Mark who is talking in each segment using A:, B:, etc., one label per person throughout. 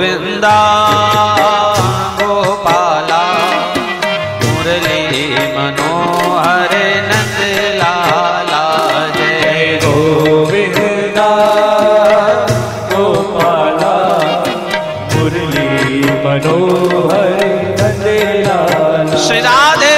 A: गोविंदा गोपाला मुरली मनोहर नंद लाला जय
B: गोविंदा गोपाला मुरली मनोहर नंद लाला।
A: श्री राधे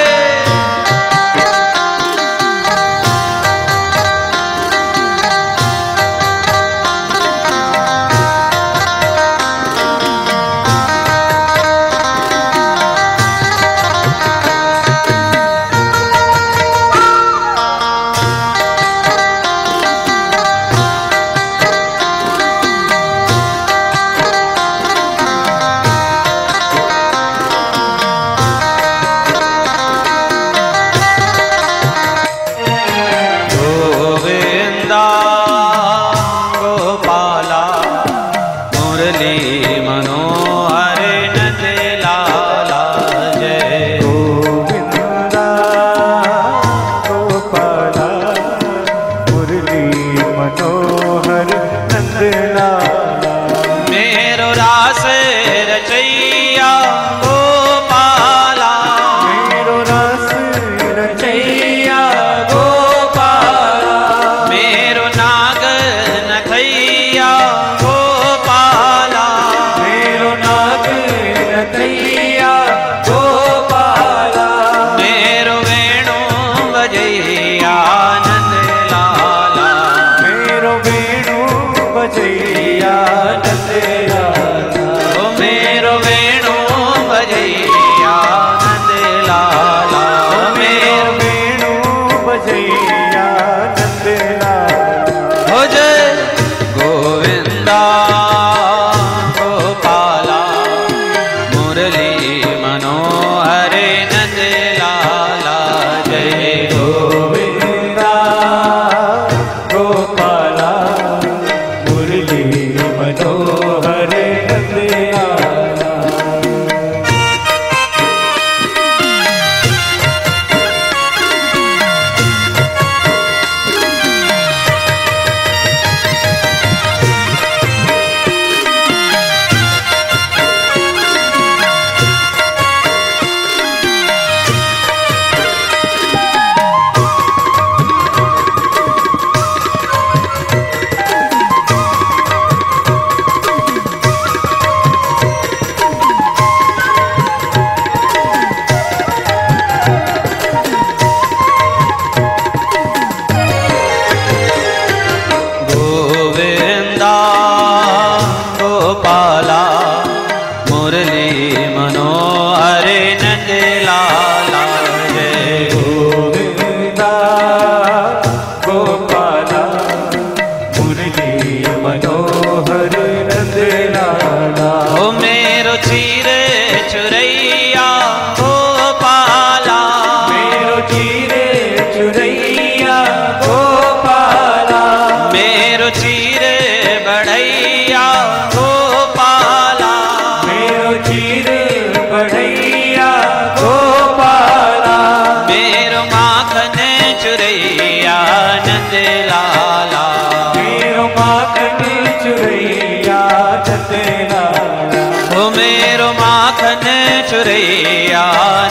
A: चुरैया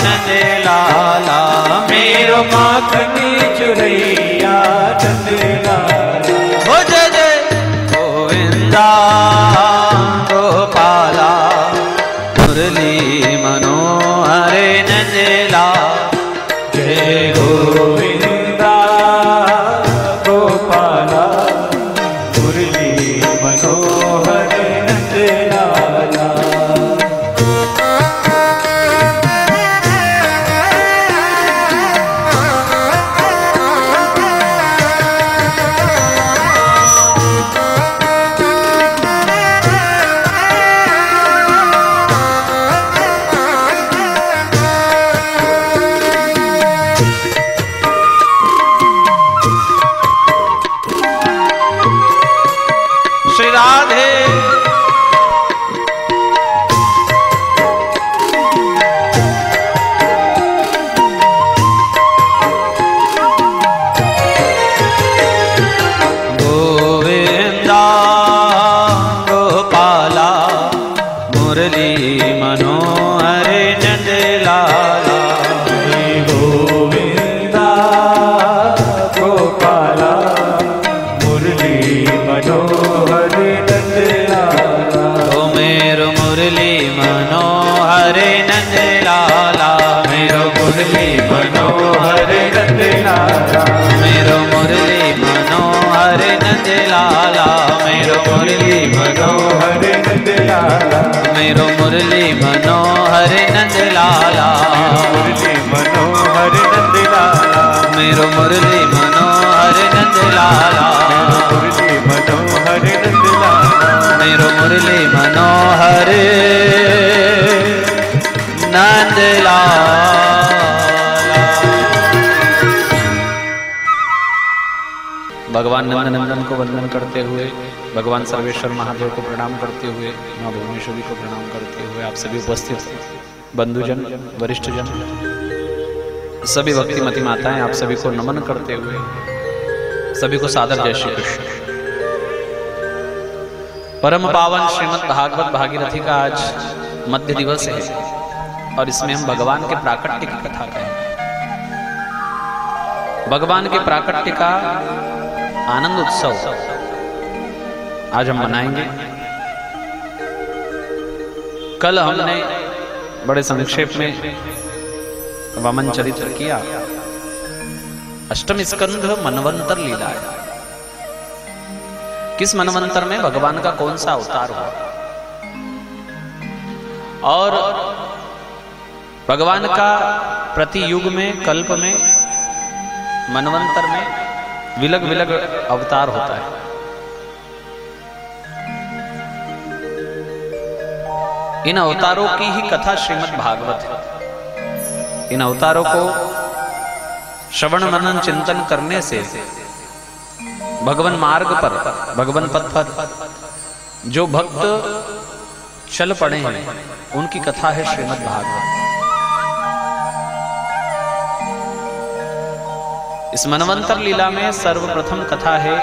A: नंद लाला मेरो माखन चुरैया नंद लाला। हो जय जय गोविंदा गोपाला मुरली मनोहर नंद लाला जय गोविंदा गोपाला मुरली मनोहर नंद लाला। मुरली मनोहर नंद लाला।
B: गोविंदा गोपाला मुरली मनोहर नंद लाला।
A: ओ मेरो मुरली मनोहर नंद लाला।
B: मेरो मुरली मनोहर नंद लाला।
A: मेरो मुरली मनोहर नंद लाला। मेरो मुरली
B: मनोहर नंद लाला।
A: मेरो मुरली मनोहर नंद लाला।
B: मुरली मनोहर नंद लाला।
A: मेरो मुरली मनोहर नंद लाला।
B: मुरली मनोहर नंद लाला।
A: मेरो मुरली मनोहर नंद लाला। भगवान नंदनंदन को वंदन करते हुए, भगवान सर्वेश्वर महादेव को प्रणाम करते हुए, माँ भुवनेश्वरी को प्रणाम करते हुए, आप सभी उपस्थित बंधुजन, वरिष्ठजन, सभी भक्तिमती माताएं, आप सभी को नमन करते हुए, सभी को सादर जय श्री कृष्ण। परम पावन श्रीमद् भागवत भागीरथी का आज मध्य दिवस है और इसमें हम भगवान के प्राकट्य की कथा कहेंगे। भगवान के प्राकट्य का आनंद उत्सव आज हम मनाएंगे। कल हमने बड़े संक्षेप में वामन चरित्र किया। अष्टम स्कंध मनवंतर लीला है। किस मनवंतर में भगवान का कौन सा अवतार हुआ और भगवान का प्रति युग में, कल्प में, मनवंतर में विलग विलग अवतार होता है। इन अवतारों की ही कथा श्रीमद् भागवत है। इन अवतारों को श्रवण मनन चिंतन करने से भगवान मार्ग पर, भगवान पथ पर जो भक्त चल पड़े हैं उनकी कथा है श्रीमद् भागवत। इस मनवंतर लीला में सर्वप्रथम कथा है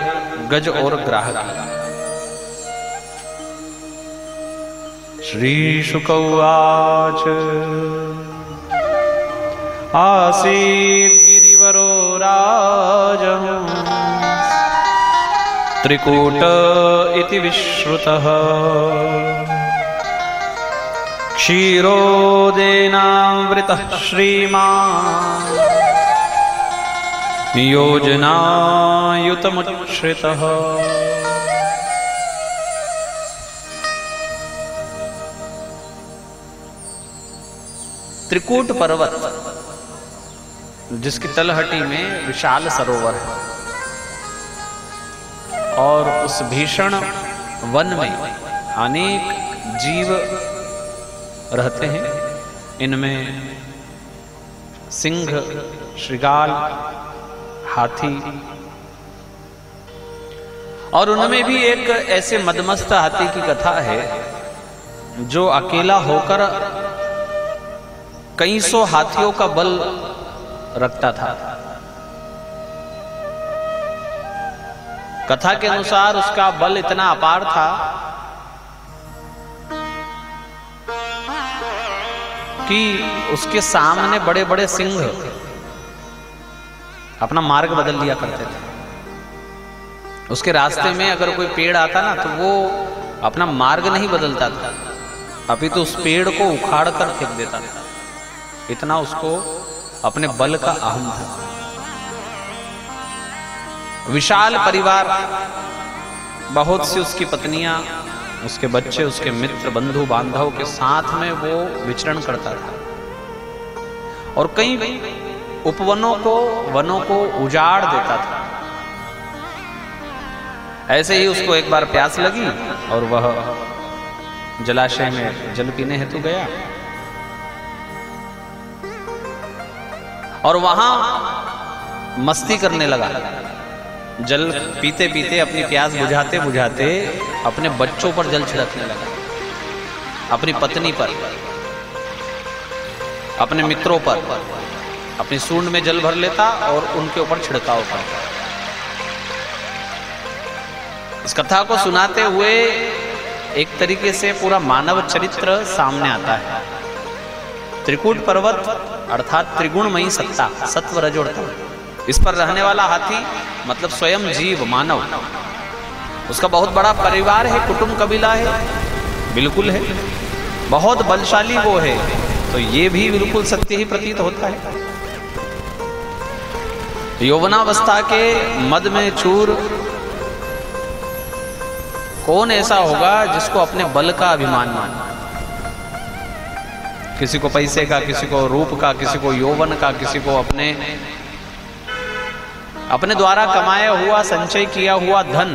A: गज और ग्राह की। श्री शुक उवाच आसीत् गिरिवरो राजः त्रिकूट इति विश्रुतः क्षीरोदेनावृतः श्रीमान् योजनायुतमुच्छ्रितः। त्रिकूट पर्वत जिसकी तलहटी में विशाल सरोवर है और उस भीषण वन में अनेक जीव रहते हैं। इनमें सिंह, श्रृगाल, हाथी और उनमें भी एक ऐसे मदमस्त हाथी की कथा है जो अकेला होकर कई सौ हाथियों का बल रखता था। कथा के अनुसार उसका बल इतना अपार था कि उसके सामने बड़े बड़े सिंह अपना मार्ग बदल लिया करते थे। उसके रास्ते में अगर कोई पेड़ आता ना तो वो अपना मार्ग नहीं बदलता था, अभी तो उस पेड़ को उखाड़ कर फेंक देता था। इतना उसको अपने बल का अहम था। विशाल परिवार, बहुत सी उसकी पत्नियां, उसके बच्चे, उसके मित्र, बंधु बांधव के साथ में वो विचरण करता था और कई उपवनों को, वनों को उजाड़ देता था। ऐसे ही उसको एक बार प्यास लगी और वह जलाशय में जल पीने हेतु गया और वहां मस्ती करने लगा। जल पीते पीते अपनी प्यास बुझाते बुझाते अपने बच्चों पर जल छिड़कने लगा, अपनी पत्नी पर, अपने मित्रों पर। अपनी सूंड में जल भर लेता और उनके ऊपर छिड़काव करता। इस कथा को सुनाते हुए एक तरीके से पूरा मानव चरित्र सामने आता है। त्रिकूट पर्वत अर्थात त्रिगुणमयी सत्ता, सत्व रज और तम, इस पर रहने वाला हाथी मतलब स्वयं जीव मानव, उसका बहुत बड़ा परिवार है, कुटुंब कबीला है, बिल्कुल है, बहुत बलशाली वो है, तो ये भी बिल्कुल सत्य ही प्रतीत होता है। यौवनावस्था के मद में चूर कौन ऐसा होगा जिसको अपने बल का अभिमान माने? किसी को पैसे का, किसी को रूप का, किसी को यौवन का, किसी को अपने द्वारा कमाया हुआ संचय किया हुआ धन,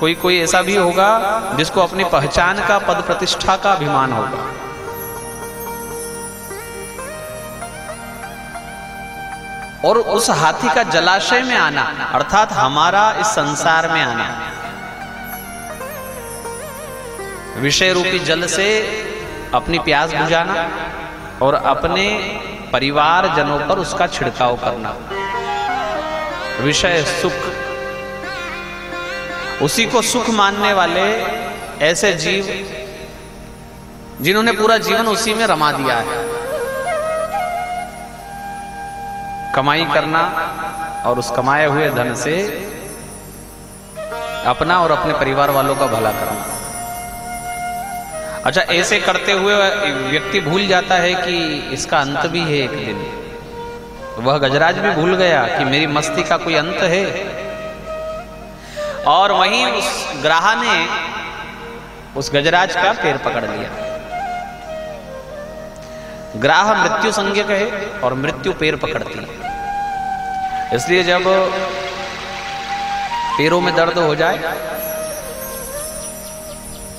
A: कोई ऐसा भी होगा जिसको अपनी पहचान का, पद प्रतिष्ठा का अभिमान होगा। और उस हाथी का जलाशय में आना अर्थात हमारा इस संसार में आना, विषय रूपी जल से अपनी प्यास बुझाना और अपने परिवार जनों पर उसका छिड़काव करना, विषय सुख, उसी को सुख मानने वाले ऐसे जीव जिन्होंने पूरा जीवन उसी में रमा दिया है। कमाई करना और उस कमाए हुए धन से अपना और अपने परिवार वालों का भला करना। अच्छा, ऐसे करते हुए व्यक्ति भूल जाता है कि इसका अंत भी है एक दिन। वह गजराज भी भूल गया कि मेरी मस्ती का कोई अंत है। और वहीं उस ग्राह ने उस गजराज का पैर पकड़ लिया। ग्राह मृत्यु संज्ञक है और मृत्यु पैर पकड़ती है। इसलिए जब पैरों में दर्द हो जाए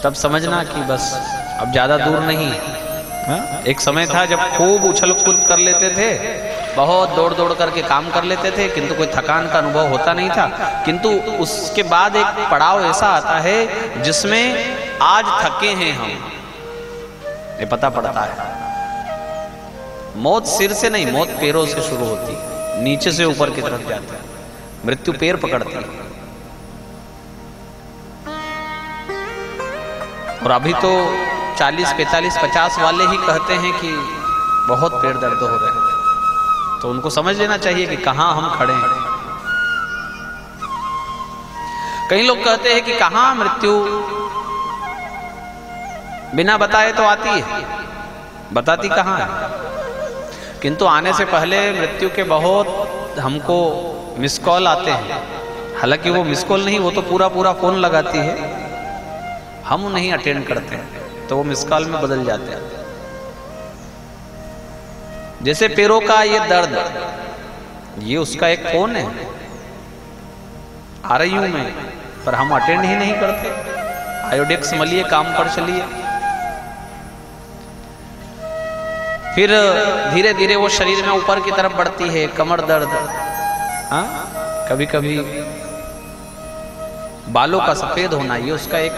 A: तब समझना कि बस अब ज्यादा दूर नहीं है। एक समय था जब खूब उछल कूद कर लेते थे, बहुत दौड़ दौड़ करके काम कर लेते थे, किंतु कोई थकान का अनुभव होता नहीं था। किंतु उसके बाद एक पड़ाव ऐसा आता है जिसमें आज थके हैं हम, ये पता पड़ता है। मौत सिर से नहीं, मौत पैरों से शुरू होती है, नीचे से ऊपर की तरफ जाती है, मृत्यु पैर पकड़ती है। और अभी तो 40, 45, 50 वाले ही कहते हैं कि बहुत पैर दर्द हो रहे हैं, तो उनको समझ लेना चाहिए कि कहां हम खड़े हैं। कई लोग कहते हैं कि कहां मृत्यु बिना बताए तो आती है, बताती कहां है। किंतु आने से पहले मृत्यु के बहुत हमको मिस कॉल आते हैं। हालांकि वो मिस कॉल नहीं, वो तो पूरा पूरा फोन लगाती है, हम नहीं अटेंड करते हैं, तो वो मिस कॉल में बदल जाते हैं। जैसे पैरों का ये दर्द, ये उसका एक फोन है, आ रही हूं मैं, पर हम अटेंड ही नहीं करते। आयोडेक्स मलिए, काम पर चलिए। फिर धीरे धीरे वो शरीर में ऊपर की तरफ बढ़ती है, कमर दर्द, हाँ, कभी कभी बालों का सफेद होना, ये उसका एक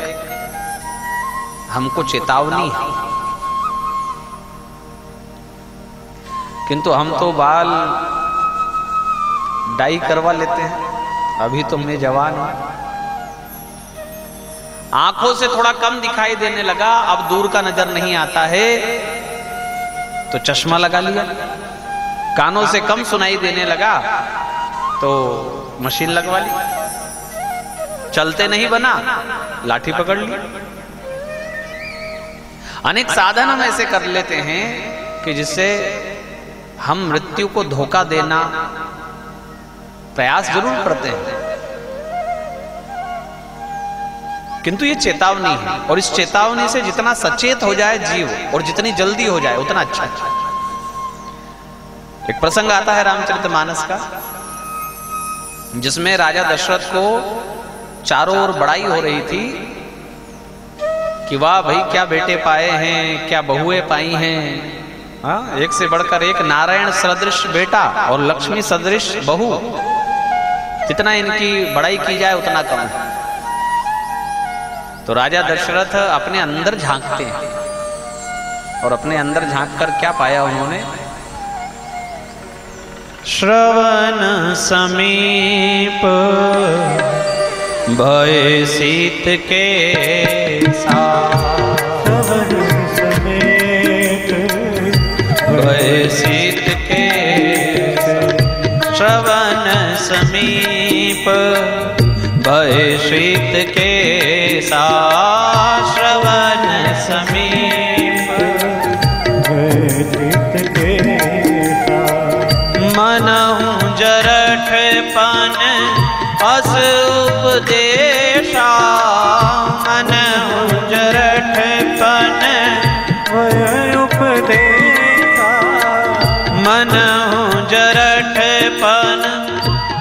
A: हमको चेतावनी है। किंतु हम तो बाल डाई करवा लेते हैं, अभी तो मैं जवान हूं, आंखों से थोड़ा कम दिखाई देने लगा, अब दूर का नजर नहीं आता है तो चश्मा लगा लिया, कानों से कम सुनाई देने लगा तो मशीन लगवा ली, चलते नहीं बना लाठी पकड़ ली। अनेक साधन हम ऐसे कर लेते हैं कि जिससे हम मृत्यु को धोखा देना प्रयास जरूर करते हैं, किंतु ये चेतावनी है, और इस चेतावनी से जितना सचेत हो जाए जीव और जितनी जल्दी हो जाए उतना अच्छा है। एक प्रसंग आता है रामचरितमानस का, जिसमें राजा दशरथ को चारों ओर बड़ाई हो रही थी कि वाह भाई क्या बेटे पाए हैं, क्या बहुएं पाई हैं। हाँ, एक से बढ़कर एक, नारायण सदृश बेटा और लक्ष्मी सदृश बहू, जितना इनकी बड़ाई की जाए उतना कम है। तो राजा दशरथ अपने अंदर झांकते हैं, और अपने अंदर झांक कर क्या पाया उन्होंने? श्रवण समीप भय शीत के
B: श्रवण समेत
A: भय शीत के श्रवण समीप भय शीत के श्रवण समीप
B: भय शीत के
A: मनहु जरठपन अस उपदेशा मनहु जरठपन
B: वय उपदेशा
A: मनहु जरठपन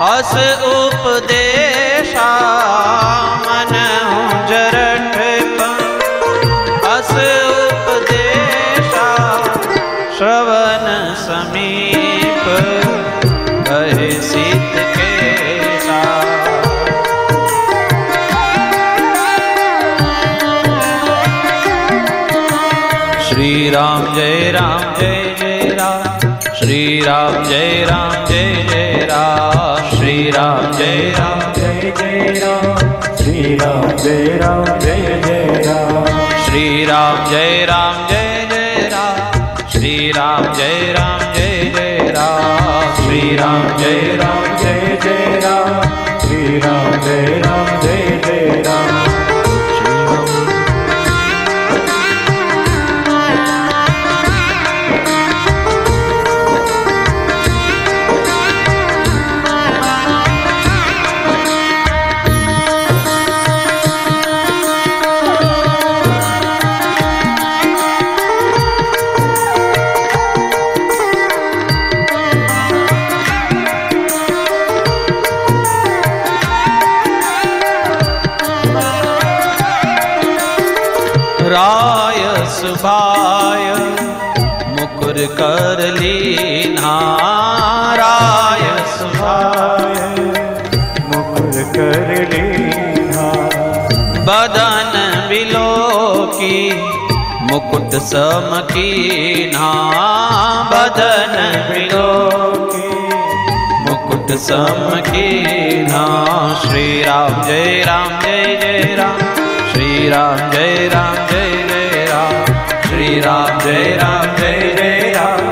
A: अस उपदेशा मनहु जरठपन अस उपदेशा श्रवण समीप भय शीत के श्री राम जय जय राम श्री राम जय जय राम श्री राम जय
B: जय राम श्री राम जय जय राम
A: श्री राम जय जय राम श्री राम जय जय राम श्री राम जय
B: जय राम श्री राम जय जय राम
A: राय सुभाय मुकुर कर लीना राय सुभाय
B: मुकुर कर लीना
A: बदन बिलो की मुकुट सम कीन्हा बदन बिलो की मुकुट सम कीन्हा श्री राम जय जय राम श्री राम जय जय राम श्री राम जय जय राम
B: श्री राम जय जय राम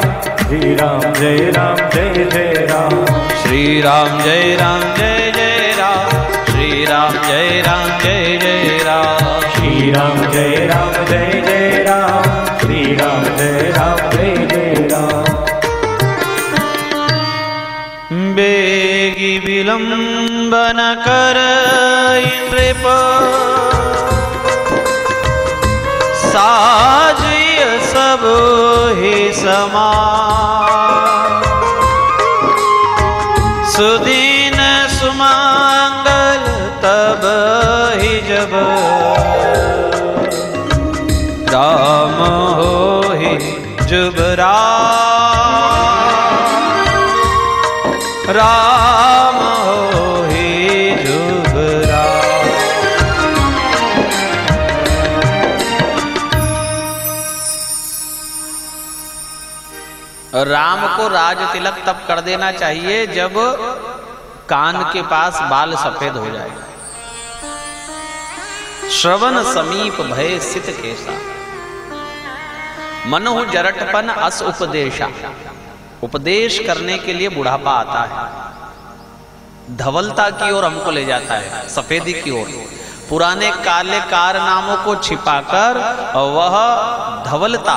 A: श्री राम जय जय राम श्री राम जय जय राम
B: श्री राम जय जय राम श्री राम जय जय राम
A: बेगी विलंब न कर नृप साजिय सब ही समान सुदीन सुमंगल तब ही जब राम हो ही जुब राम हो ही जुब राम को राज तिलक तब कर देना चाहिए जब कान के पास बाल सफेद हो जाए। श्रवण समीप भय सित केसा मनहु जरटपन अस उपदेशा उपदेश करने के लिए बुढ़ापा आता है, धवलता की ओर हमको ले जाता है, सफेदी की ओर। पुराने काले कारनामों को छिपाकर वह धवलता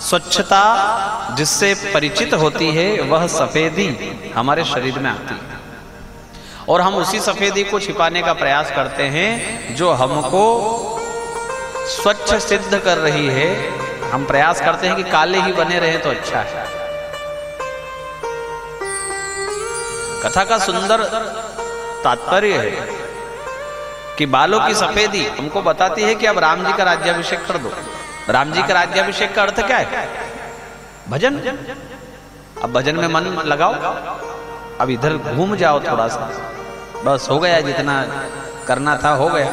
A: स्वच्छता जिससे परिचित होती है वह सफेदी हमारे शरीर में आती है और हम उसी सफेदी को छिपाने का प्रयास करते हैं जो हमको स्वच्छ सिद्ध कर रही है। हम प्रयास करते हैं कि काले ही बने रहे तो अच्छा है। कथा का सुंदर तात्पर्य है कि बालों की सफेदी हमको बताती है कि अब राम जी का राज्याभिषेक कर दो। राम जी का राज्याभिषेक का अर्थ क्या है? भजन। अब भजन में मन लगाओ, अब इधर घूम जाओ थोड़ा सा, बस हो गया, जितना करना था हो गया।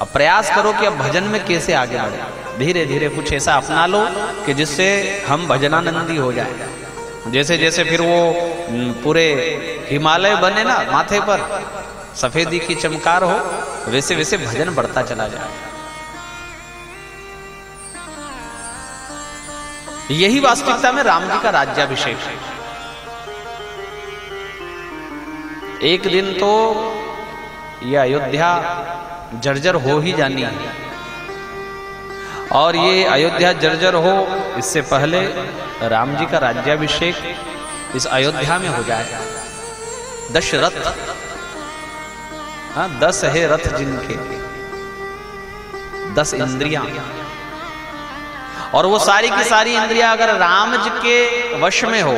A: अब प्रयास करो कि अब भजन में कैसे आगे बढ़े। धीरे धीरे कुछ ऐसा अपना लो कि जिससे हम भजनानंदी हो जाए। जैसे जैसे फिर वो पूरे हिमालय बने ना माथे पर, सफेदी की चमकार हो, वैसे वैसे भजन बढ़ता चला जाए। यही वास्तविकता में राम जी का राज्याभिषेक है। एक दिन तो यह अयोध्या जर्जर हो ही जानी है, और ये अयोध्या जर्जर हो इससे पहले राम जी का राज्याभिषेक इस अयोध्या में हो जाए। दशरथ, हाँ 10 है रथ जिनके, 10 इंद्रियां, और वो सारी की सारी इंद्रियां अगर राम जी के वश में हो,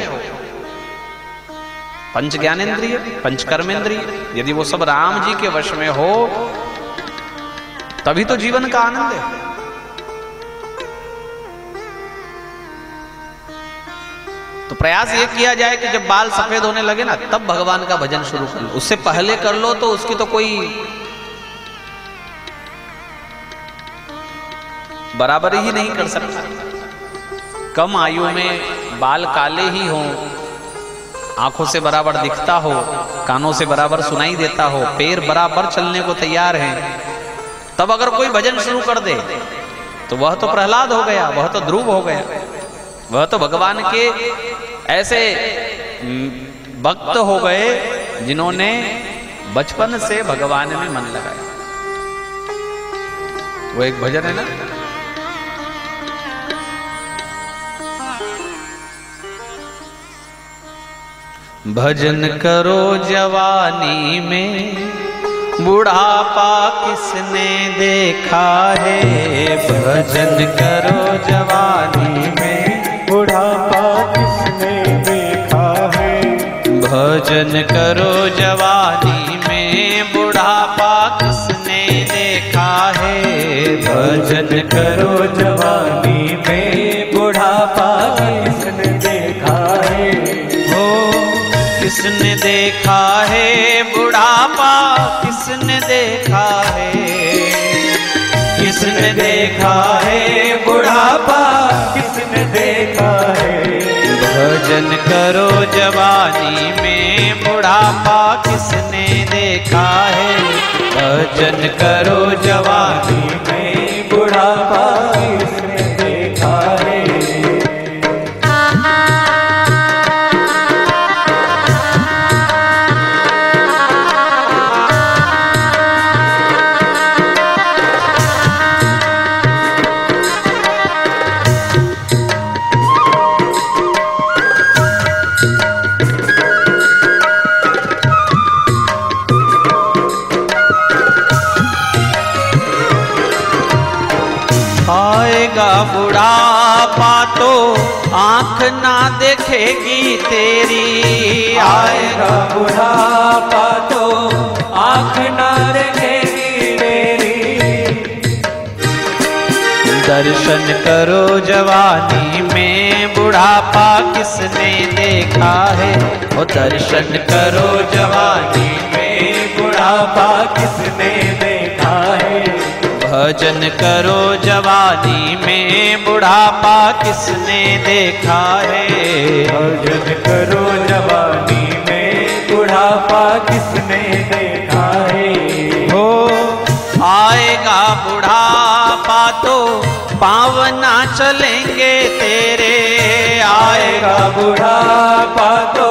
A: पंच ज्ञानेन्द्रिय, पंच कर्मेंद्रिय, यदि वो सब राम जी के वश में हो, तभी तो जीवन का आनंद है। तो प्रयास ये किया जाए कि जब बाल सफेद होने लगे ना, तब भगवान का भजन शुरू कर लो। उससे पहले कर लो तो उसकी तो कोई बराबरी ही नहीं कर सकता। कम आयु में बाल काले ही हों, आंखों से बराबर दिखता हो, कानों से बराबर सुनाई देता हो, पैर बराबर चलने को तैयार हैं, तब अगर कोई भजन शुरू कर दे तो वह तो प्रहलाद हो गया, वह तो ध्रुव हो गया, वह तो भगवान के ऐसे भक्त हो गए जिन्होंने बचपन से भगवान में मन लगाया। वो एक भजन है ना, भजन करो जवानी में बुढ़ापा किसने देखा है। भजन करो जवानी में
B: बुढ़ापा किसने देखा है।
A: भजन करो जवानी में बुढ़ापा किसने देखा है।
B: भजन करो जवानी में बुढ़ापा किसने देखा है।
A: हो किसने देखा है बुढ़ापा, किसने देखा है,
B: किसने देखा है बुढ़ापा किसने देखा है।
A: भजन करो जवानी में बुढ़ापा किसने देखा है। भजन करो जवानी
B: में बुढ़ापा किसने देखा है।
A: आएगा बुढ़ापा तो आंख ना देखेगी तेरी।
B: आएगा बुढ़ापा तो आंख ना देखेगी तेरी।
A: दर्शन करो जवानी में बुढ़ापा किसने देखा है। ओ दर्शन करो जवानी
B: में बुढ़ापा किसने देखा है।
A: भजन करो जवानी में बुढ़ापा किसने देखा है।
B: भजन करो जवानी में बुढ़ापा किसने देखा है।
A: हो आएगा बुढ़ापा तो पाँव ना चलेंगे तेरे।
B: आएगा बुढ़ापा तो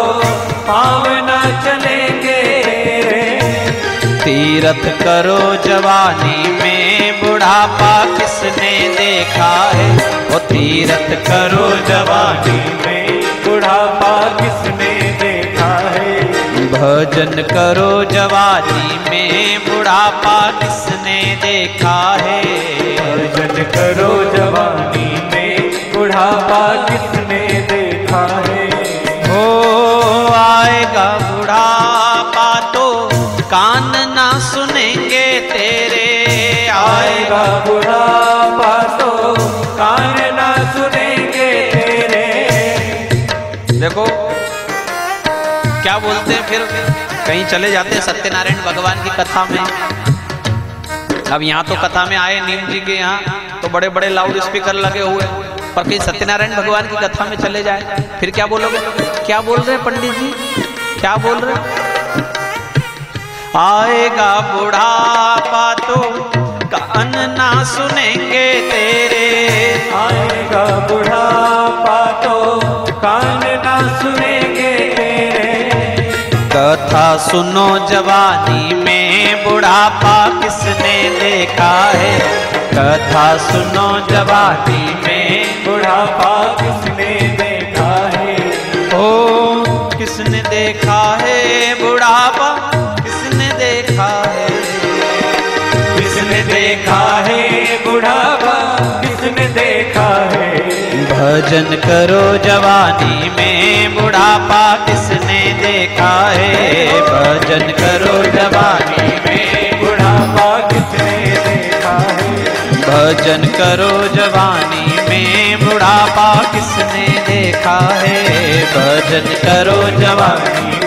B: पाँव ना चलेंगे तेरे।
A: तीरथ करो जवानी में बुढ़ापा किसने देखा है। ओ तीरथ करो जवानी
B: में बुढ़ापा किसने देखा है।
A: भजन करो जवानी में बुढ़ापा किसने देखा है।
B: भजन करो जवानी में बुढ़ापा किसने देखा है।
A: हो आएगा बुढ़ापा तो कान ना सुनेंगे तेरे।
B: आएगा बुढ़ापा तो कान ना सुनेंगे तेरे।
A: देखो क्या बोलते हैं, फिर कहीं चले जाते हैं सत्यनारायण भगवान की कथा में। अब यहाँ तो कथा में आए नीम जी के यहाँ तो बड़े बड़े लाउड स्पीकर लगे हुए, पर कहीं सत्यनारायण भगवान की कथा में चले जाए फिर क्या बोलोगे। क्या बोल रहे हैं पंडित जी, क्या बोल रहे हैं। आएगा बुढ़ापा तो कान ना सुनेंगे तेरे।
B: आएगा बुढ़ापा तो कान ना सुनेंगे तेरे।
A: कथा सुनो जवानी में बुढ़ापा किसने देखा है। कथा सुनो जवानी में
B: बुढ़ापा किसने देखा है।
A: ओ किसने देखा है बुढ़ापा किसने देखा है।
B: किसने देखा है बुढ़ापा किसने देखा है।
A: भजन करो जवानी में बुढ़ापा किसने देखा है। भजन करो जवानी में
B: बुढ़ापा किसने देखा है।
A: भजन करो जवानी में बुढ़ापा किसने देखा है। भजन करो जवानी